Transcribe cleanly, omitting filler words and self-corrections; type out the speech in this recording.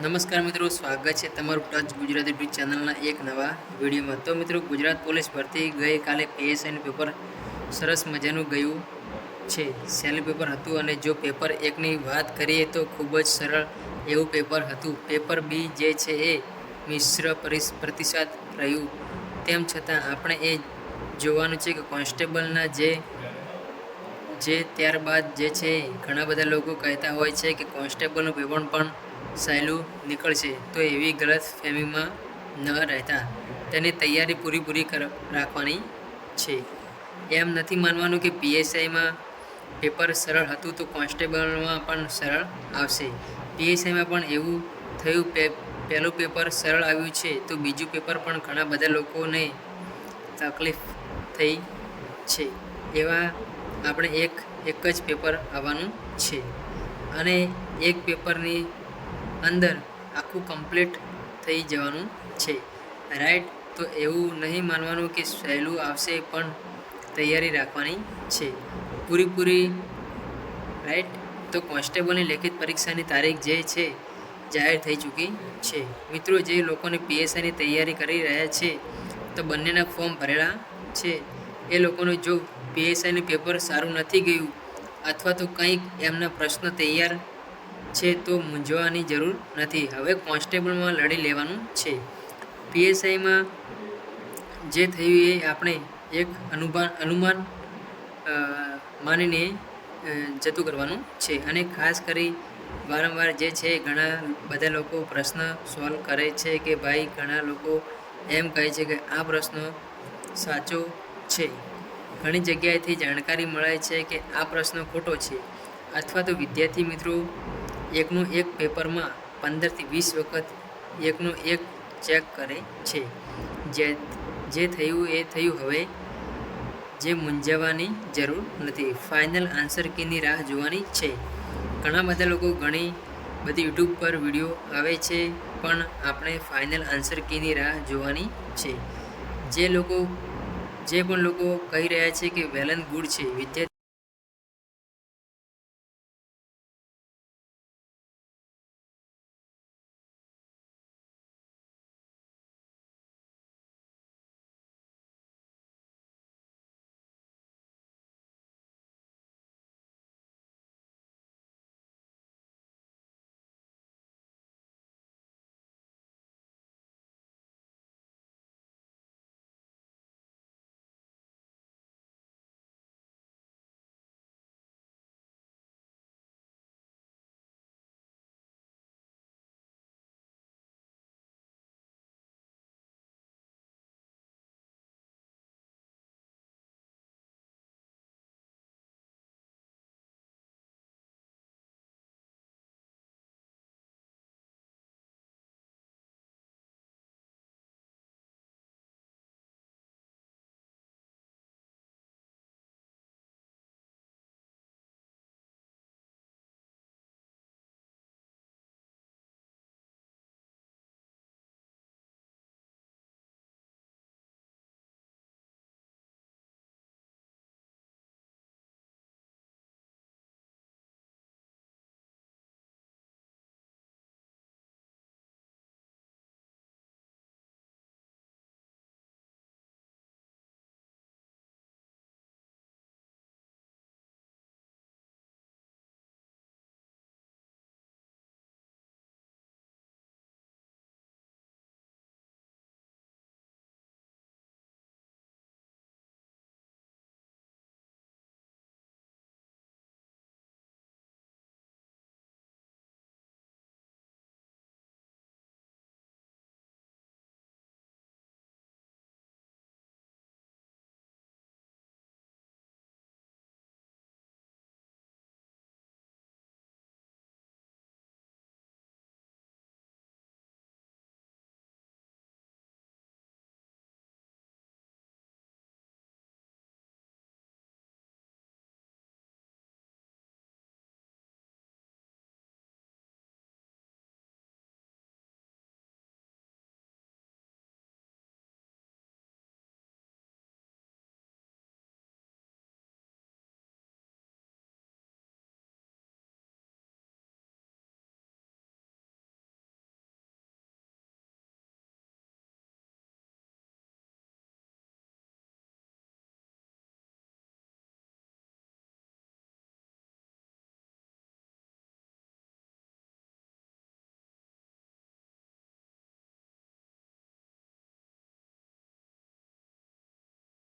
નમસ્કાર મિત્રો, સ્વાગત છે તમારું ટચ ગુજરાત યુટ્યુબ ચેનલના એક નવા વિડીયોમાં। તો મિત્રો, ગુજરાત પોલીસ ભરતી ગઈકાલે પીએસઆઈનું પેપર સરસ મજાનું ગયું છે। સહેલું પેપર હતું અને જો પેપર એકની વાત કરીએ તો ખૂબ જ સરળ એવું પેપર હતું। પેપર બી જે છે એ મિશ્ર પ્રતિસાદ રહ્યું। તેમ છતાં આપણે એ જોવાનું છે કે કોન્સ્ટેબલના જે ત્યારબાદ જે છે ઘણા બધા લોકો કહેતા હોય છે કે કોન્સ્ટેબલનું પેપર પણ સહેલું નીકળશે, તો એવી ગલત ફહેમીમાં ન રહેતા તેની તૈયારી પૂરી રાખવાની છે। એમ નથી માનવાનું કે પીએસઆઈમાં પેપર સરળ હતું તો કોન્સ્ટેબલમાં પણ સરળ આવશે। પીએસઆઈમાં પણ એવું થયું, પહેલું પેપર સરળ આવ્યું છે તો બીજું પેપર પણ ઘણા બધા લોકોને તકલીફ થઈ છે। એવા આપણે એક જ પેપર આવવાનું છે અને એક પેપરની અંદર આખું કમ્પ્લીટ થઈ જવાનું છે, રાઈટ। તો એવું નહીં માનવાનું કે સહેલું આવશે, પણ તૈયારી રાખવાની છે પૂરી, રાઈટ। તો કોન્સ્ટેબલની લેખિત પરીક્ષાની તારીખ જે છે જાહેર થઈ ચૂકી છે। મિત્રો, જે લોકોને પીએસઆઈની તૈયારી કરી રહ્યા છે તો બંનેના ફોર્મ ભરેલા છે, એ લોકોને જો પીએસઆઈનું પેપર સારું નથી ગયું અથવા તો કંઈક એમના પ્રશ્ન તૈયાર છે તો મૂંઝવવાની જરૂર નથી। હવે કોન્સ્ટેબલમાં લડી લેવાનું છે। પીએસઆઈમાં જે થયું એ આપણે એક અનુમાન માનીને જતું કરવાનું છે અને ખાસ કરી વારંવાર જે છે ઘણા બધા લોકો પ્રશ્ન સોલ્વ કરે છે કે ભાઈ, ઘણા લોકો એમ કહે છે કે આ પ્રશ્ન સાચો છે, ઘણી જગ્યાએથી જાણકારી મળે છે કે આ પ્રશ્ન ખોટો છે, અથવા તો વિદ્યાર્થી મિત્રો એકનું એક પેપરમાં 15 થી 20 વખત એકનું એક ચેક કરે છે। જે થયું એ થયું, હવે જે મૂંઝાવાની જરૂર નથી। ફાઇનલ આન્સર કીની રાહ જોવાની છે। ઘણા બધા લોકો ઘણી બધી યુટ્યુબ પર વિડીયો આવે છે, પણ આપણે ફાઇનલ આન્સર કીની રાહ જોવાની છે। જે પણ લોકો કહી રહ્યા છે કે વેલ એન્ડ ગુડ છે,